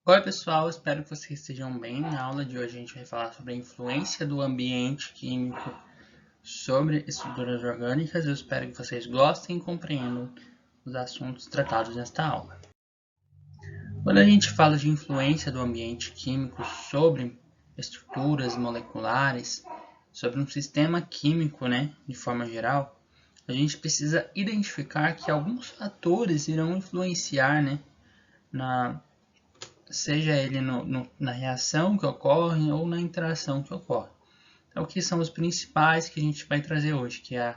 Oi pessoal, espero que vocês estejam bem. Na aula de hoje a gente vai falar sobre a influência do ambiente químico sobre estruturas orgânicas. Eu espero que vocês gostem e compreendam os assuntos tratados nesta aula. Quando a gente fala de influência do ambiente químico sobre estruturas moleculares, sobre um sistema químico, de forma geral, a gente precisa identificar que alguns fatores irão influenciar, seja ele na reação que ocorre ou na interação que ocorre. Então, o que são os principais que a gente vai trazer hoje, que é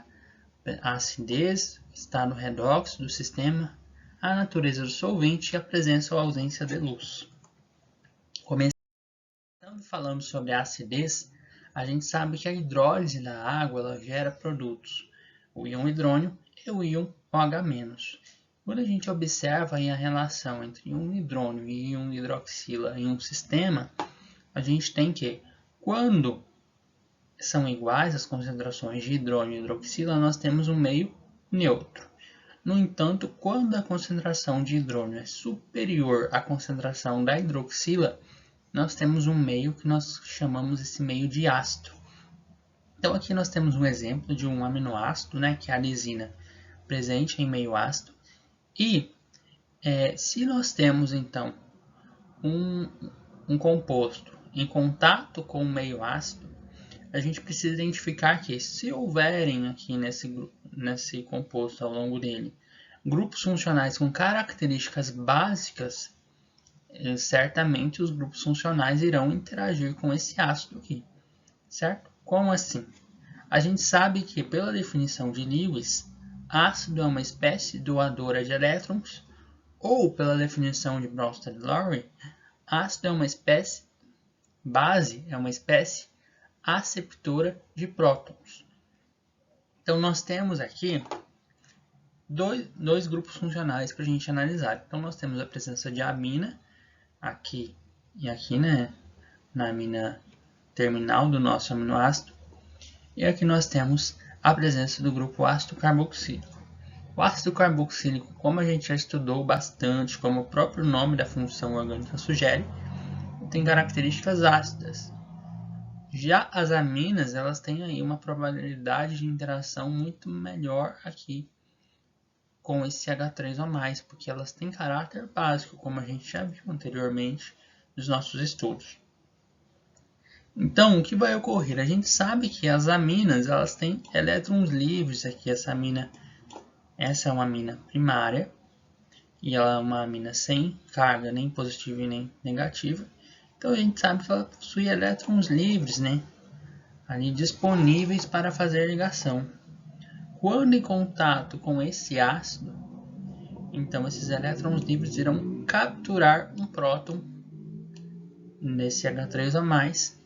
a acidez, estado redox do sistema, a natureza do solvente e a presença ou ausência de luz. Começando falando sobre a acidez, a gente sabe que a hidrólise da água ela gera produtos, o íon hidrônio e o íon OH-. Quando a gente observa a relação entre um hidrônio e um hidroxila em um sistema, a gente tem que, quando são iguais as concentrações de hidrônio e hidroxila, nós temos um meio neutro. No entanto, quando a concentração de hidrônio é superior à concentração da hidroxila, nós temos um meio que nós chamamos esse meio de ácido. Então aqui nós temos um exemplo de um aminoácido, que é a lisina, presente em meio ácido. E se nós temos então um composto em contato com o meio ácido, a gente precisa identificar que se houverem aqui nesse composto ao longo dele grupos funcionais com características básicas, certamente os grupos funcionais irão interagir com esse ácido aqui, certo? Como assim? A gente sabe que pela definição de Lewis, ácido é uma espécie doadora de elétrons, ou pela definição de Bronsted-Lowry, ácido é uma espécie, base é uma espécie aceptora de prótons. Então nós temos aqui dois grupos funcionais para a gente analisar. Então nós temos a presença de amina aqui e aqui, na amina terminal do nosso aminoácido. E aqui nós temos a presença do grupo ácido carboxílico. O ácido carboxílico, como a gente já estudou bastante, como o próprio nome da função orgânica sugere, tem características ácidas. Já as aminas, elas têm aí uma probabilidade de interação muito melhor aqui com esse H3O+, porque elas têm caráter básico, como a gente já viu anteriormente nos nossos estudos. Então, o que vai ocorrer? A gente sabe que as aminas elas têm elétrons livres aqui. Essa é uma amina primária e ela é uma amina sem carga nem positiva e nem negativa. Então a gente sabe que ela possui elétrons livres, ali disponíveis para fazer ligação. Quando em contato com esse ácido, então esses elétrons livres irão capturar um próton nesse H3O+,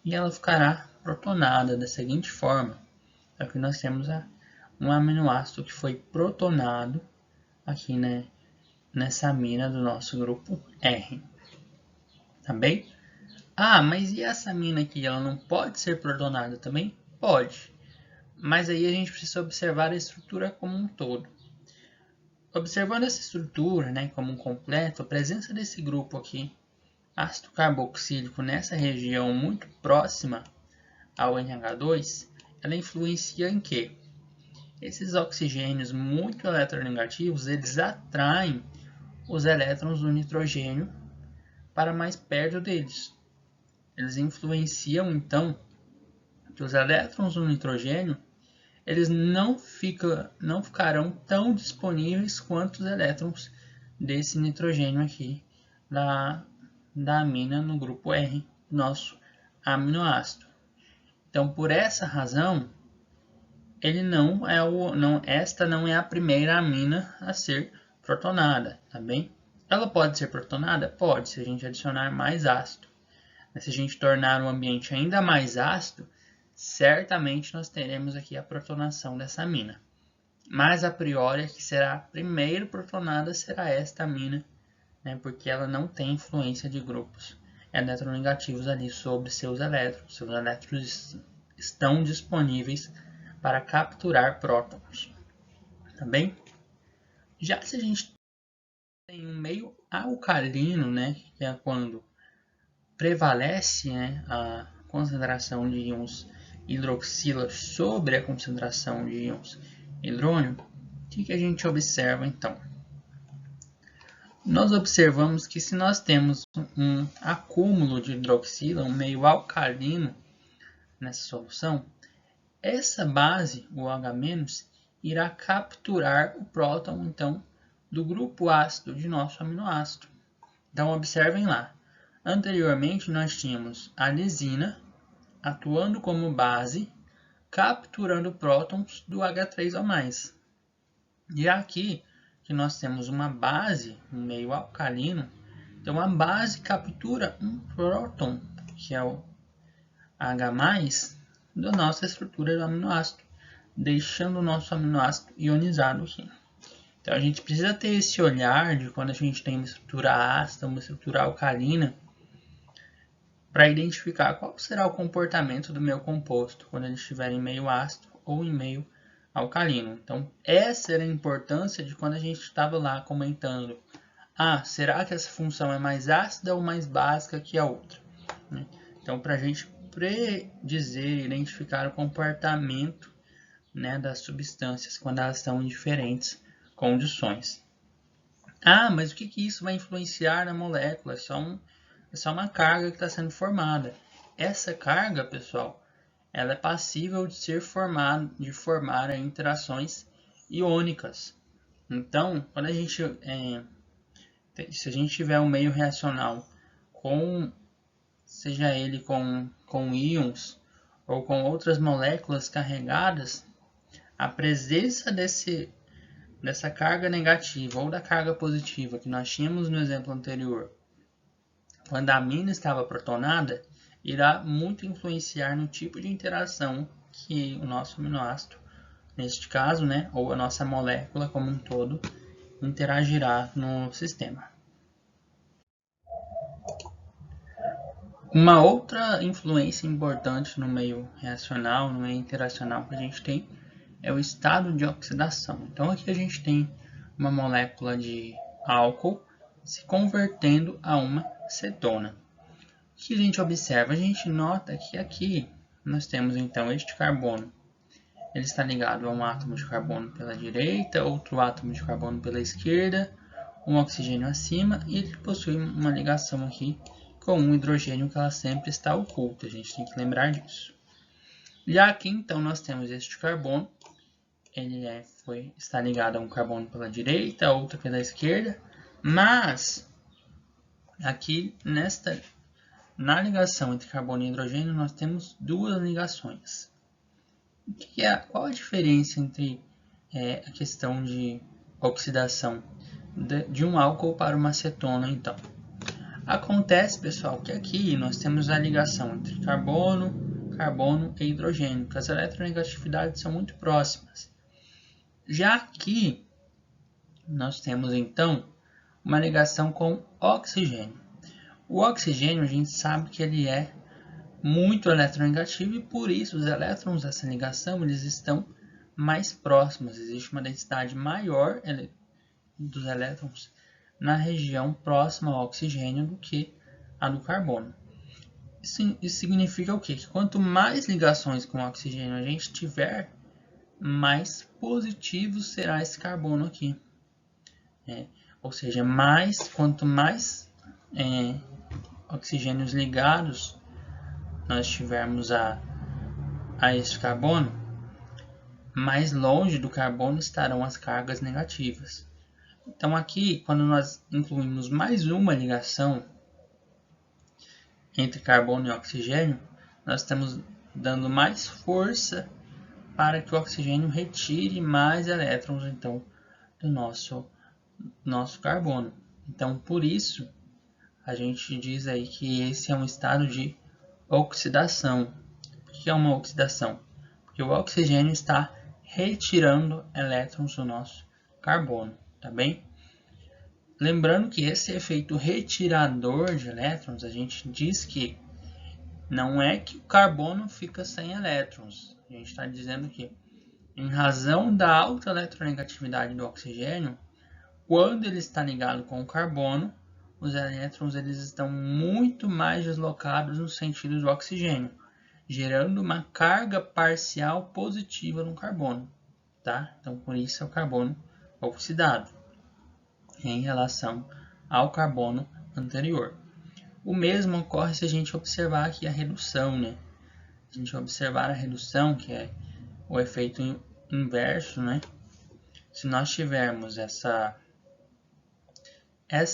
e ela ficará protonada da seguinte forma. Aqui nós temos um aminoácido que foi protonado aqui, nessa amina do nosso grupo R. Tá bem? Mas e essa amina aqui? Ela não pode ser protonada também? Pode. Mas aí a gente precisa observar a estrutura como um todo. Observando essa estrutura, como um completo, a presença desse grupo aqui, ácido carboxílico, nessa região muito próxima ao NH2, ela influencia em quê? Esses oxigênios muito eletronegativos, eles atraem os elétrons do nitrogênio para mais perto deles. Eles influenciam, então, que os elétrons do nitrogênio eles não ficarão tão disponíveis quanto os elétrons desse nitrogênio aqui da amina no grupo R, nosso aminoácido. Então, por essa razão, esta não é a primeira amina a ser protonada, tá bem? Ela pode ser protonada? Pode, se a gente adicionar mais ácido. Mas se a gente tornar o ambiente ainda mais ácido, certamente nós teremos aqui a protonação dessa amina. Mas a priori, a que será primeiro protonada será esta amina, porque ela não tem influência de grupos eletronegativos ali sobre seus elétrons. Seus elétrons estão disponíveis para capturar prótons. Tá bem? Já se a gente tem um meio alcalino, né, que é quando prevalece, né, a concentração de íons hidroxila sobre a concentração de íons hidrônio, o que a gente observa então? Nós observamos que se nós temos um acúmulo de hidroxila, um meio alcalino nessa solução, essa base, o H-, irá capturar o próton, então, do grupo ácido de nosso aminoácido. Então, observem lá. Anteriormente, nós tínhamos a lisina atuando como base, capturando prótons do H3O+. E aqui, que nós temos uma base, um meio alcalino, então a base captura um próton, que é o H+, da nossa estrutura do aminoácido, deixando o nosso aminoácido ionizado aqui. Então a gente precisa ter esse olhar de quando a gente tem uma estrutura ácida, uma estrutura alcalina, para identificar qual será o comportamento do meu composto quando ele estiver em meio ácido ou em meio alcalino. Então essa era a importância de quando a gente estava lá comentando: será que essa função é mais ácida ou mais básica que a outra? Então, para a gente predizer, identificar o comportamento, né, das substâncias quando elas estão em diferentes condições. Mas o que isso vai influenciar na molécula? É só uma carga que está sendo formada. Essa carga, pessoal, ela é passível de ser formar interações iônicas. Então, quando se a gente tiver um meio reacional seja ele com íons ou com outras moléculas carregadas, a presença dessa carga negativa ou da carga positiva que nós tínhamos no exemplo anterior, quando a amina estava protonada, irá muito influenciar no tipo de interação que o nosso aminoácido, neste caso, né, ou a nossa molécula como um todo, interagirá no sistema. Uma outra influência importante no meio reacional, no meio interacional que a gente tem, é o estado de oxidação. Então aqui a gente tem uma molécula de álcool se convertendo a uma cetona. O que a gente observa? A gente nota que aqui nós temos então este carbono. Ele está ligado a um átomo de carbono pela direita, outro átomo de carbono pela esquerda, um oxigênio acima, e ele possui uma ligação aqui com um hidrogênio que ela sempre está oculta. A gente tem que lembrar disso. E aqui então nós temos este carbono. Ele está ligado a um carbono pela direita, outro pela esquerda, mas aqui na ligação entre carbono e hidrogênio nós temos duas ligações. Qual a diferença entre a questão de oxidação de um álcool para uma cetona, então? Acontece, pessoal, que aqui nós temos a ligação entre carbono e hidrogênio, que as eletronegatividades são muito próximas. Já aqui, nós temos, então, uma ligação com oxigênio. O oxigênio, a gente sabe que ele é muito eletronegativo e, por isso, os elétrons dessa ligação eles estão mais próximos. Existe uma densidade maior dos elétrons na região próxima ao oxigênio do que a do carbono. Isso significa o quê? Que quanto mais ligações com o oxigênio a gente tiver, mais positivo será esse carbono aqui. Ou seja, quanto mais oxigênios ligados nós tivermos a esse carbono, mais longe do carbono estarão as cargas negativas. Então aqui, quando nós incluímos mais uma ligação entre carbono e oxigênio, nós estamos dando mais força para que o oxigênio retire mais elétrons então do nosso carbono. Então por isso a gente diz aí que esse é um estado de oxidação. O que é uma oxidação? Porque o oxigênio está retirando elétrons do nosso carbono, tá bem? Lembrando que esse efeito retirador de elétrons, a gente diz que não é que o carbono fica sem elétrons. A gente está dizendo que, em razão da alta eletronegatividade do oxigênio, quando ele está ligado com o carbono, os elétrons eles estão muito mais deslocados no sentido do oxigênio, gerando uma carga parcial positiva no carbono, tá? Então, por isso é o carbono oxidado em relação ao carbono anterior. O mesmo ocorre se a gente observar aqui a redução, né? Se a gente observar a redução, que é o efeito inverso, né? Se nós tivermos essa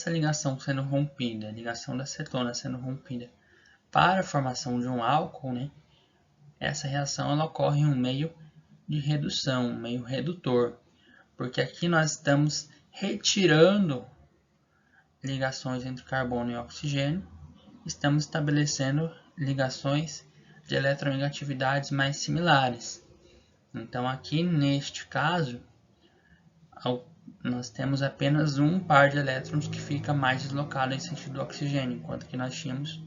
ligação sendo rompida, a ligação da cetona sendo rompida para a formação de um álcool, né? Essa reação ela ocorre em um meio de redução, um meio redutor, porque aqui nós estamos retirando ligações entre carbono e oxigênio, estamos estabelecendo ligações de eletronegatividades mais similares. Então, aqui neste caso, nós temos apenas um par de elétrons que fica mais deslocado em sentido do oxigênio, enquanto que nós tínhamos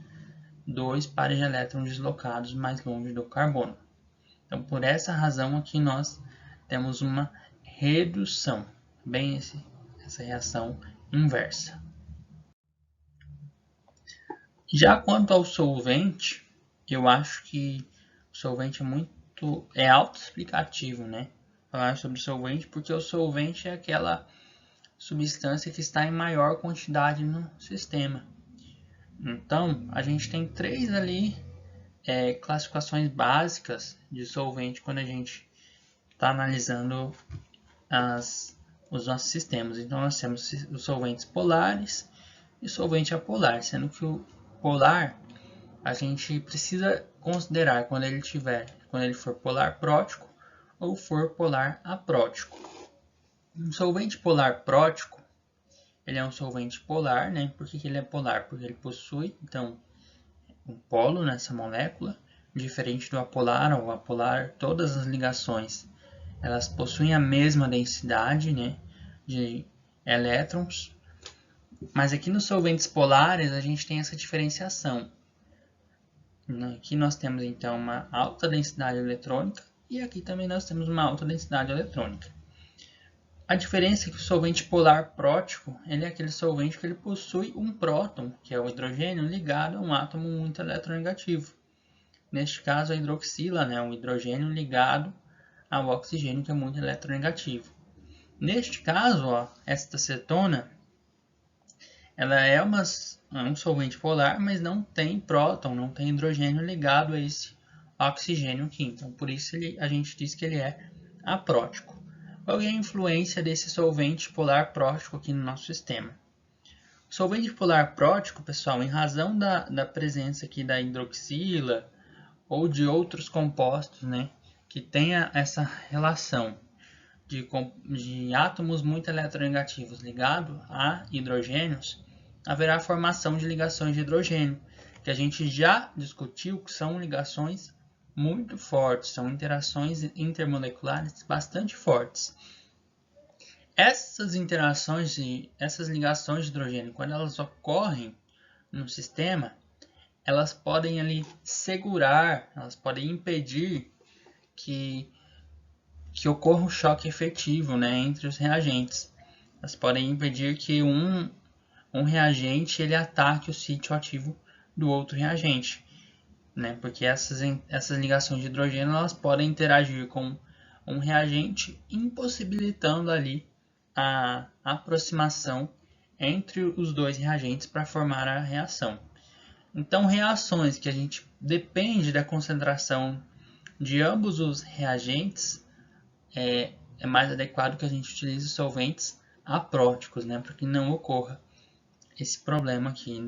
dois pares de elétrons deslocados mais longe do carbono. Então, por essa razão aqui nós temos uma redução, bem essa reação inversa. Já quanto ao solvente, eu acho que o solvente é autoexplicativo, né? Falar sobre solvente, porque o solvente é aquela substância que está em maior quantidade no sistema. Então, a gente tem três ali classificações básicas de solvente quando a gente está analisando os nossos sistemas. Então, nós temos os solventes polares e solvente apolar, sendo que o polar a gente precisa considerar quando ele for polar prótico ou for polar aprótico. Um solvente polar prótico, ele é um solvente polar, né? Por que ele é polar? Porque ele possui, então, um polo nessa molécula, diferente do apolar. O apolar, todas as ligações, elas possuem a mesma densidade, né, de elétrons. Mas aqui nos solventes polares a gente tem essa diferenciação. Aqui nós temos então uma alta densidade eletrônica e aqui também nós temos uma alta densidade eletrônica. A diferença é que o solvente polar prótico, ele é aquele solvente que ele possui um próton, que é o hidrogênio, ligado a um átomo muito eletronegativo. Neste caso a hidroxila, né, um hidrogênio ligado ao oxigênio, que é muito eletronegativo. Neste caso, esta cetona, ela é um solvente polar, mas não tem próton, não tem hidrogênio ligado a esse oxigênio aqui. Então, por isso a gente diz que ele é aprótico. Qual é a influência desse solvente polar prótico aqui no nosso sistema? O solvente polar prótico, pessoal, em razão da presença aqui da hidroxila ou de outros compostos, né, que tenha essa relação de átomos muito eletronegativos ligados a hidrogênios, haverá formação de ligações de hidrogênio, que a gente já discutiu que são ligações muito fortes, são interações intermoleculares bastante fortes. Essas interações essas ligações de hidrogênio, quando elas ocorrem no sistema, elas podem ali segurar, elas podem impedir que ocorra um choque efetivo, né, entre os reagentes. Elas podem impedir que um reagente ele ataque o sítio ativo do outro reagente, né, porque essas ligações de hidrogênio elas podem interagir com um reagente, impossibilitando ali a aproximação entre os dois reagentes para formar a reação. Então, reações que a gente depende da concentração de ambos os reagentes, é mais adequado que a gente utilize solventes apróticos, né, para que não ocorra esse problema aqui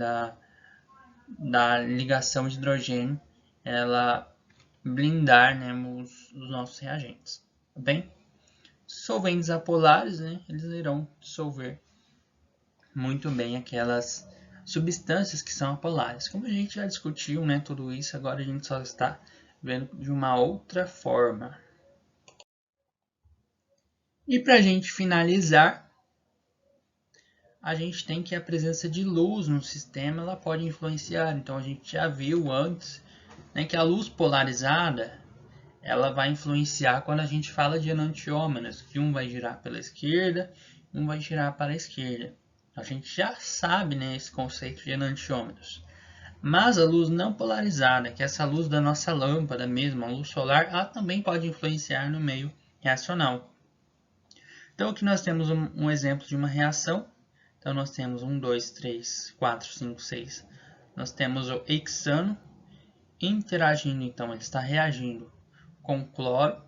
da ligação de hidrogênio, ela blindar, né, os nossos reagentes. Tá bem? Solventes apolares, né, eles irão dissolver muito bem aquelas substâncias que são apolares. Como a gente já discutiu, né, tudo isso, agora a gente só está vendo de uma outra forma. E para a gente finalizar, a gente tem que a presença de luz no sistema ela pode influenciar. Então a gente já viu antes, né, que a luz polarizada ela vai influenciar quando a gente fala de enantiômeros, que um vai girar pela esquerda, um vai girar para a esquerda. A gente já sabe, né, esse conceito de enantiômeros. Mas a luz não polarizada, que é essa luz da nossa lâmpada mesmo, a luz solar, ela também pode influenciar no meio reacional. Então aqui nós temos um exemplo de uma reação. Então nós temos 1, 2, 3, 4, 5, 6. Nós temos o hexano interagindo, então ele está reagindo com o cloro,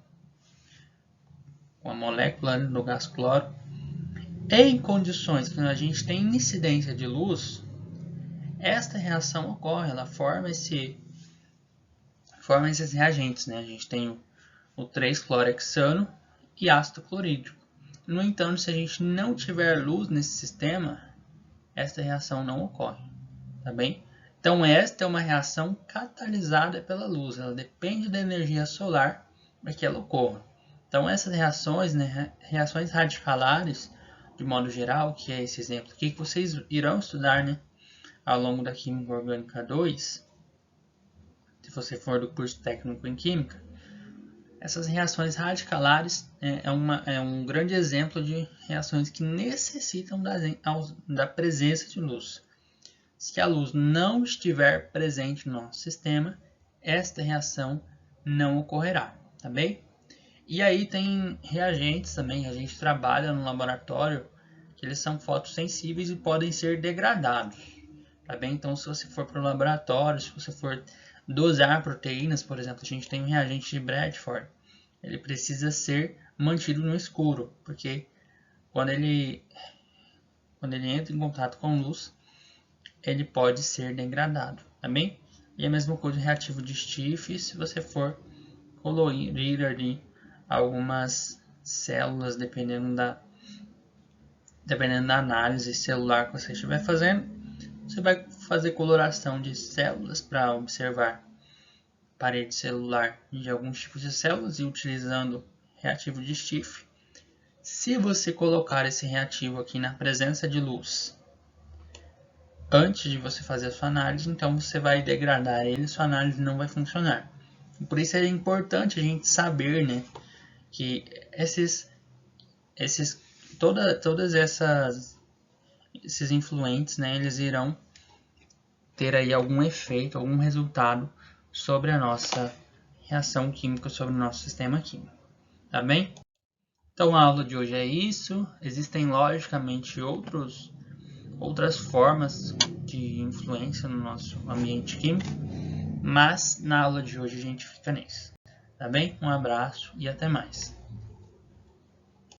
com a molécula do gás cloro. Em condições que a gente tem incidência de luz, esta reação ocorre, ela forma esses reagentes, né? A gente tem o 3-clorhexano e ácido clorídrico. No entanto, se a gente não tiver luz nesse sistema, esta reação não ocorre, tá bem? Então, esta é uma reação catalisada pela luz, ela depende da energia solar para que ela ocorra. Então, essas reações, né, reações radicalares, de modo geral, que é esse exemplo aqui, que vocês irão estudar, né, ao longo da Química Orgânica 2, se você for do curso técnico em Química, essas reações radicalares é um grande exemplo de reações que necessitam da presença de luz. Se a luz não estiver presente no nosso sistema, esta reação não ocorrerá, tá bem? E aí tem reagentes também, a gente trabalha no laboratório, que eles são fotossensíveis e podem ser degradados, tá bem? Então se você for para o laboratório, se você for dosar proteínas, por exemplo, a gente tem um reagente de Bradford, ele precisa ser mantido no escuro, porque quando ele entra em contato com luz, ele pode ser degradado, tá bem? E a mesma coisa o reativo de Stiff, se você for colorir ali algumas células, dependendo da análise celular que você estiver fazendo, você vai fazer coloração de células para observar parede celular de alguns tipos de células e utilizando reativo de Stiff. Se você colocar esse reativo aqui na presença de luz antes de você fazer a sua análise, então você vai degradar ele e sua análise não vai funcionar. E por isso é importante a gente saber, né, que todas esses influentes, né, eles irão ter aí algum efeito, algum resultado sobre a nossa reação química, sobre o nosso sistema químico, tá bem? Então a aula de hoje é isso. Existem logicamente outras formas de influência no nosso ambiente químico, mas na aula de hoje a gente fica nisso, tá bem? Um abraço e até mais.